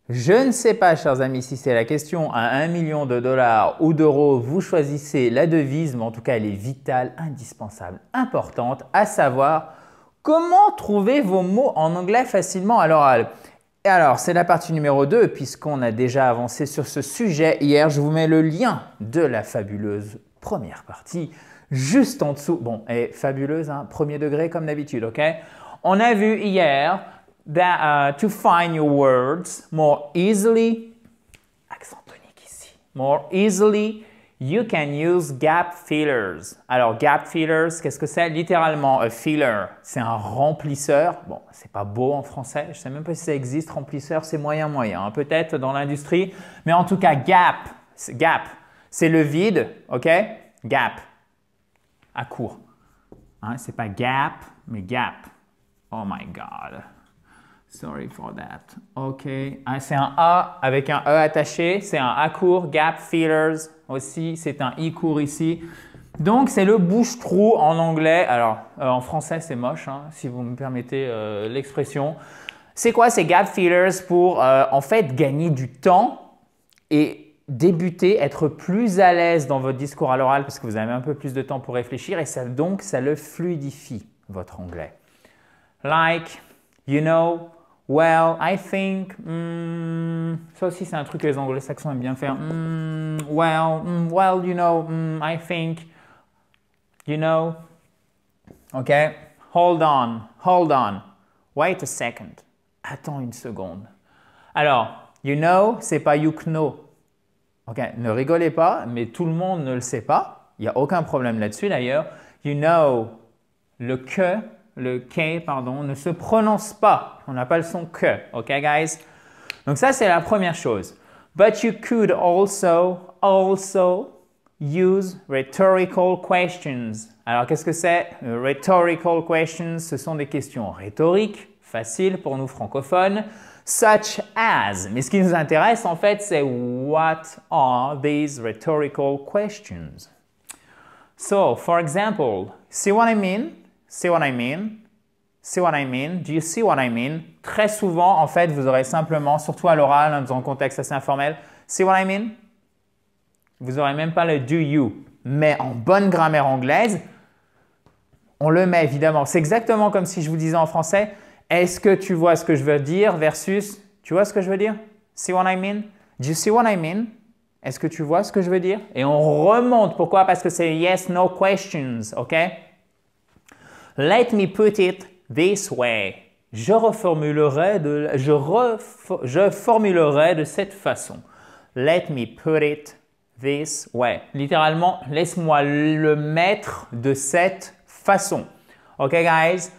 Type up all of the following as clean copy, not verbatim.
Je ne sais pas, chers amis, si c'est la question à 1 million de dollars ou d'euros, vous choisissez la devise, mais en tout cas, elle est vitale, indispensable, importante, à savoir comment trouver vos mots en anglais facilement à l'oral. Et alors, c'est la partie numéro 2, puisqu'on a déjà avancé sur ce sujet hier. Je vous mets le lien de la fabuleuse première partie juste en dessous. Bon, elle est fabuleuse, hein, premier degré comme d'habitude, ok? On a vu hier that to find your words more easily, accent tonique ici, more easily, you can use gap fillers. Alors, gap fillers, qu'est-ce que c'est? Littéralement, a filler, c'est un remplisseur. Bon, c'est pas beau en français, je sais même pas si ça existe, remplisseur, c'est moyen, hein, peut-être dans l'industrie. Mais en tout cas, gap, c'est le vide, ok? Gap, à court. Hein, c'est pas gap, mais gap. Oh my God. Sorry for that. OK. Ah, c'est un A avec un E attaché. C'est un A court. Gap fillers aussi. C'est un I court ici. Donc, c'est le bouche-trou en anglais. Alors, en français, c'est moche, hein, si vous me permettez l'expression. C'est quoi ces gap fillers pour, en fait, gagner du temps et débuter, être plus à l'aise dans votre discours à l'oral parce que vous avez un peu plus de temps pour réfléchir et ça, donc, ça le fluidifie, votre anglais. Like, you know, well, I think, ça aussi c'est un truc que les anglo-saxons aiment bien faire. Well, you know, I think, you know. OK? Hold on. Wait a second. Attends une seconde. Alors, you know, c'est pas you know. OK? Ne rigolez pas, mais tout le monde ne le sait pas. Il n'y a aucun problème là-dessus d'ailleurs. You know, le que. Le K, pardon, ne se prononce pas. On n'a pas le son que. OK, guys? Donc ça, c'est la première chose. But you could also use rhetorical questions. Alors, qu'est-ce que c'est? Rhetorical questions, ce sont des questions rhétoriques, faciles pour nous francophones, such as. Mais ce qui nous intéresse, en fait, c'est what are these rhetorical questions? So, for example, see what I mean? See what I mean? See what I mean? Do you see what I mean? Très souvent, en fait, vous aurez simplement, surtout à l'oral, dans un contexte assez informel, see what I mean? Vous n'aurez même pas le do you. Mais en bonne grammaire anglaise, on le met évidemment. C'est exactement comme si je vous disais en français, est-ce que tu vois ce que je veux dire versus, tu vois ce que je veux dire? See what I mean? Do you see what I mean? Est-ce que tu vois ce que je veux dire? Et on remonte. Pourquoi? Parce que c'est yes, no questions, ok? Let me put it this way. Je formulerai de cette façon. Let me put it this way. Littéralement, laisse-moi le mettre de cette façon. OK, guys?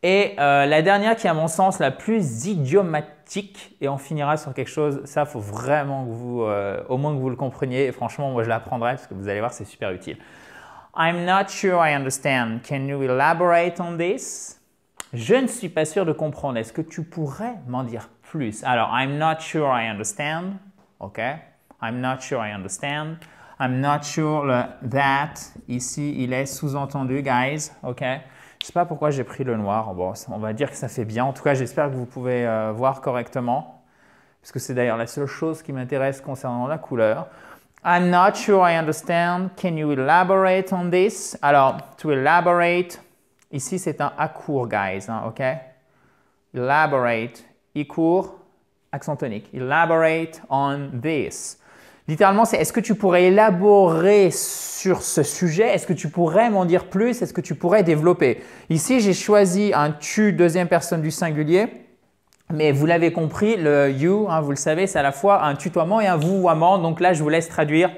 Et la dernière qui est à mon sens la plus idiomatique, et on finira sur quelque chose, ça, il faut vraiment que vous, au moins que vous le compreniez. Et franchement, moi, je l'apprendrai parce que vous allez voir, c'est super utile. I'm not sure I understand. Can you elaborate on this? Je ne suis pas sûr de comprendre. Est-ce que tu pourrais m'en dire plus? Alors, I'm not sure I understand. OK. I'm not sure I understand. I'm not sure that. Ici, il est sous-entendu, guys. OK. Je ne sais pas pourquoi j'ai pris le noir. Bon, on va dire que ça fait bien. En tout cas, j'espère que vous pouvez voir correctement. Parce que c'est d'ailleurs la seule chose qui m'intéresse concernant la couleur. I'm not sure I understand. Can you elaborate on this? Alors, to elaborate, ici c'est un A court, guys, hein, OK? Elaborate, I court, accent tonique. Elaborate on this. Littéralement, c'est est-ce que tu pourrais élaborer sur ce sujet? Est-ce que tu pourrais m'en dire plus? Est-ce que tu pourrais développer? Ici, j'ai choisi un tu deuxième personne du singulier. Mais vous l'avez compris, le you, hein, vous le savez, c'est à la fois un tutoiement et un vouvoiement. Donc là, je vous laisse traduire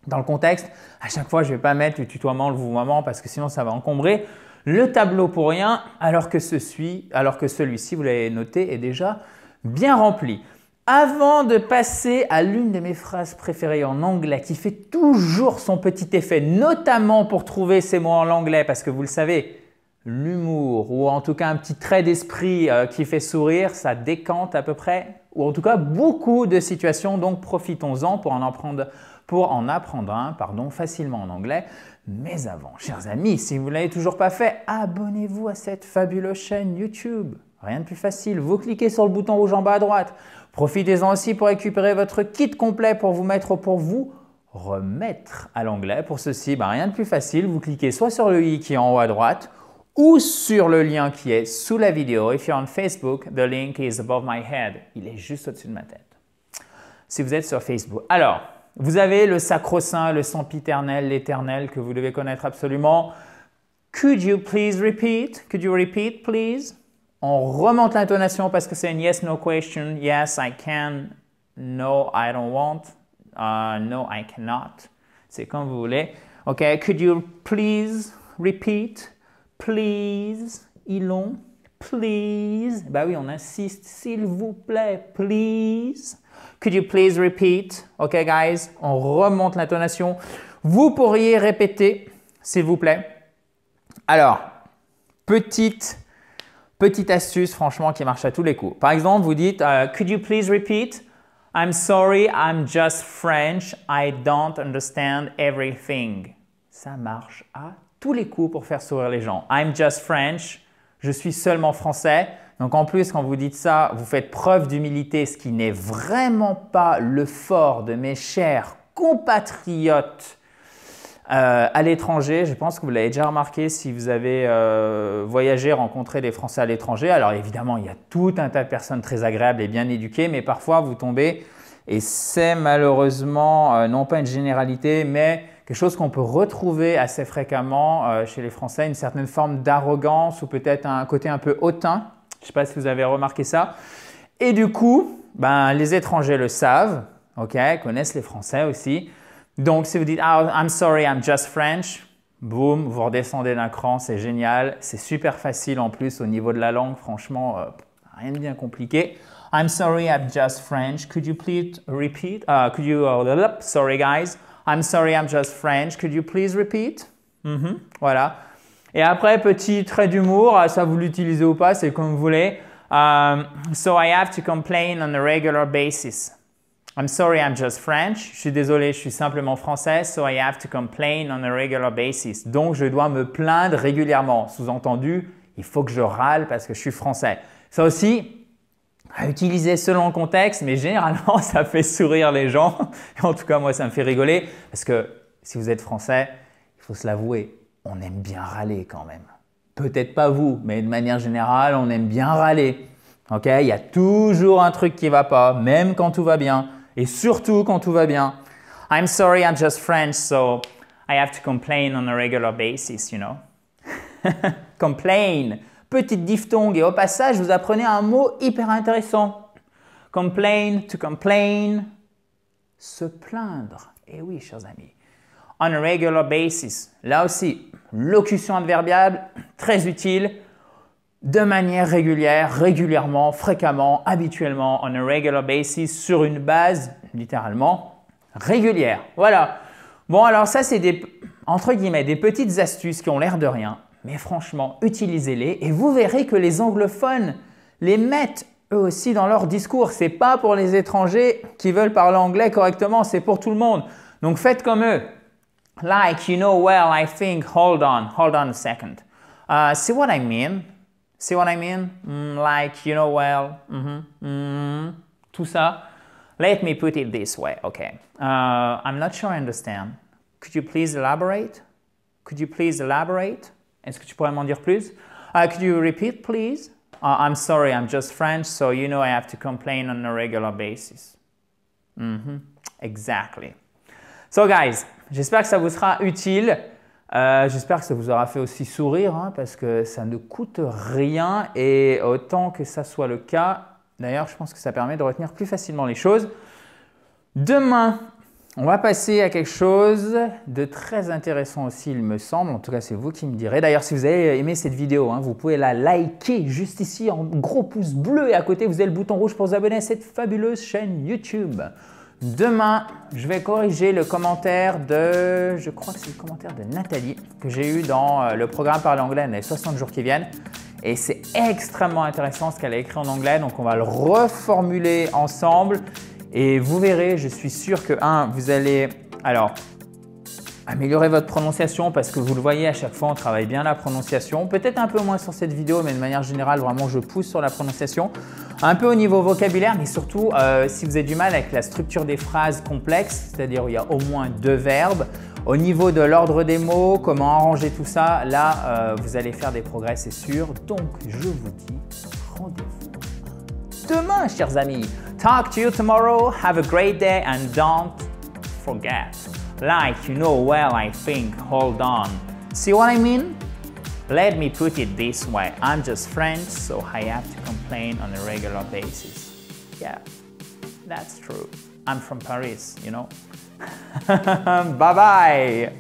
dans le contexte. À chaque fois, je ne vais pas mettre le tutoiement, le vouvoiement parce que sinon, ça va encombrer le tableau pour rien, alors que celui-ci, vous l'avez noté, est déjà bien rempli. Avant de passer à l'une de mes phrases préférées en anglais qui fait toujours son petit effet, notamment pour trouver ces mots en anglais parce que vous le savez, l'humour ou en tout cas un petit trait d'esprit qui fait sourire, ça décante à peu près ou en tout cas beaucoup de situations. Donc profitons-en pour en apprendre un facilement en anglais. Mais avant, chers amis, si vous ne l'avez toujours pas fait, abonnez-vous à cette fabuleuse chaîne YouTube. Rien de plus facile. Vous cliquez sur le bouton rouge en bas à droite. Profitez-en aussi pour récupérer votre kit complet pour vous remettre à l'onglet. Pour ceci, rien de plus facile. Vous cliquez soit sur le i qui est en haut à droite ou sur le lien qui est sous la vidéo. If you're on Facebook, the link is above my head. Il est juste au-dessus de ma tête. Si vous êtes sur Facebook. Alors, vous avez le sacro-saint, le sempiternel, l'éternel que vous devez connaître absolument. Could you please repeat? Could you repeat, please? On remonte l'intonation parce que c'est une yes-no question. Yes, I can. No, I don't want. No, I cannot. C'est comme vous voulez. OK, could you please repeat? Please. Ilon. Please. Bah oui, on insiste. S'il vous plaît, please. Could you please repeat? OK, guys, on remonte l'intonation. Vous pourriez répéter, s'il vous plaît. Alors, petite astuce, franchement, qui marche à tous les coups. Par exemple, vous dites could you please repeat? I'm sorry, I'm just French. I don't understand everything. Ça marche à tous les coups pour faire sourire les gens. I'm just French. Je suis seulement français. Donc en plus, quand vous dites ça, vous faites preuve d'humilité, ce qui n'est vraiment pas le fort de mes chers compatriotes à l'étranger. Je pense que vous l'avez déjà remarqué si vous avez voyagé, rencontré des Français à l'étranger. Alors évidemment, il y a tout un tas de personnes très agréables et bien éduquées, mais parfois vous tombez, et c'est malheureusement non pas une généralité, mais quelque chose qu'on peut retrouver assez fréquemment chez les Français, une certaine forme d'arrogance ou peut-être un côté un peu hautain. Je ne sais pas si vous avez remarqué ça. Et du coup, les étrangers le savent, connaissent les Français aussi. Donc, si vous dites « I'm sorry, I'm just French », boum, vous redescendez d'un cran, c'est génial. C'est super facile en plus au niveau de la langue, franchement, rien de bien compliqué. « I'm sorry, I'm just French. Could you please repeat? Sorry guys. I'm sorry, I'm just French. Could you please repeat? » Voilà. Et après, petit trait d'humour, ça vous l'utilisez ou pas, c'est comme vous voulez. So I have to complain on a regular basis. I'm sorry, I'm just French. Je suis désolé, je suis simplement français. So I have to complain on a regular basis. Donc, je dois me plaindre régulièrement. Sous-entendu, il faut que je râle parce que je suis français. Ça aussi, à utiliser selon le contexte, mais généralement, ça fait sourire les gens. En tout cas, moi, ça me fait rigoler parce que si vous êtes français, il faut se l'avouer, on aime bien râler quand même. Peut-être pas vous, mais de manière générale, on aime bien râler. OK? Il y a toujours un truc qui ne va pas, même quand tout va bien. Et surtout quand tout va bien. I'm sorry, I'm just French, so I have to complain on a regular basis, you know. Complain, petite diphtongue. Et au passage, vous apprenez un mot hyper intéressant. Complain, to complain, se plaindre. Et oui, chers amis. On a regular basis. Là aussi, locution adverbiale, très utile. De manière régulière, régulièrement, fréquemment, habituellement, on a regular basis, sur une base, littéralement, régulière. Voilà. Bon, alors ça, c'est entre guillemets, des petites astuces qui ont l'air de rien, mais franchement, utilisez-les et vous verrez que les anglophones les mettent eux aussi dans leur discours. Ce n'est pas pour les étrangers qui veulent parler anglais correctement, c'est pour tout le monde. Donc, faites comme eux. Like, you know, well, I think, hold on a second. See what I mean? See what I mean? Like, you know, well, tout ça. Let me put it this way, okay. I'm not sure I understand. Could you please elaborate? Could you please elaborate? Est-ce que tu pourrais m'en dire plus? Could you repeat, please? I'm sorry, I'm just French, so you know I have to complain on a regular basis. Exactly. So, guys, j'espère que ça vous sera utile. J'espère que ça vous aura fait aussi sourire parce que ça ne coûte rien et autant que ça soit le cas, d'ailleurs je pense que ça permet de retenir plus facilement les choses. Demain, on va passer à quelque chose de très intéressant aussi il me semble, en tout cas c'est vous qui me direz. D'ailleurs si vous avez aimé cette vidéo, vous pouvez la liker juste ici en gros pouce bleu et à côté vous avez le bouton rouge pour vous abonner à cette fabuleuse chaîne YouTube. Demain, je vais corriger le commentaire de, je crois que c'est le commentaire de Nathalie que j'ai eu dans le programme Parler anglais dans les 60 jours qui viennent. Et c'est extrêmement intéressant ce qu'elle a écrit en anglais, donc on va le reformuler ensemble. Et vous verrez, je suis sûr que, vous allez… Alors, Améliorez votre prononciation parce que vous le voyez, à chaque fois, on travaille bien la prononciation. Peut-être un peu moins sur cette vidéo, mais de manière générale, vraiment, je pousse sur la prononciation. Un peu au niveau vocabulaire, mais surtout, si vous avez du mal avec la structure des phrases complexes, c'est-à-dire où il y a au moins 2 verbes, au niveau de l'ordre des mots, comment arranger tout ça, là, vous allez faire des progrès, c'est sûr. Donc, je vous dis rendez-vous demain, chers amis. Talk to you tomorrow. Have a great day and don't forget. Like, you know well, I think, hold on. See what I mean? Let me put it this way. I'm just French, so I have to complain on a regular basis. Yeah, that's true. I'm from Paris, you know? Bye-bye!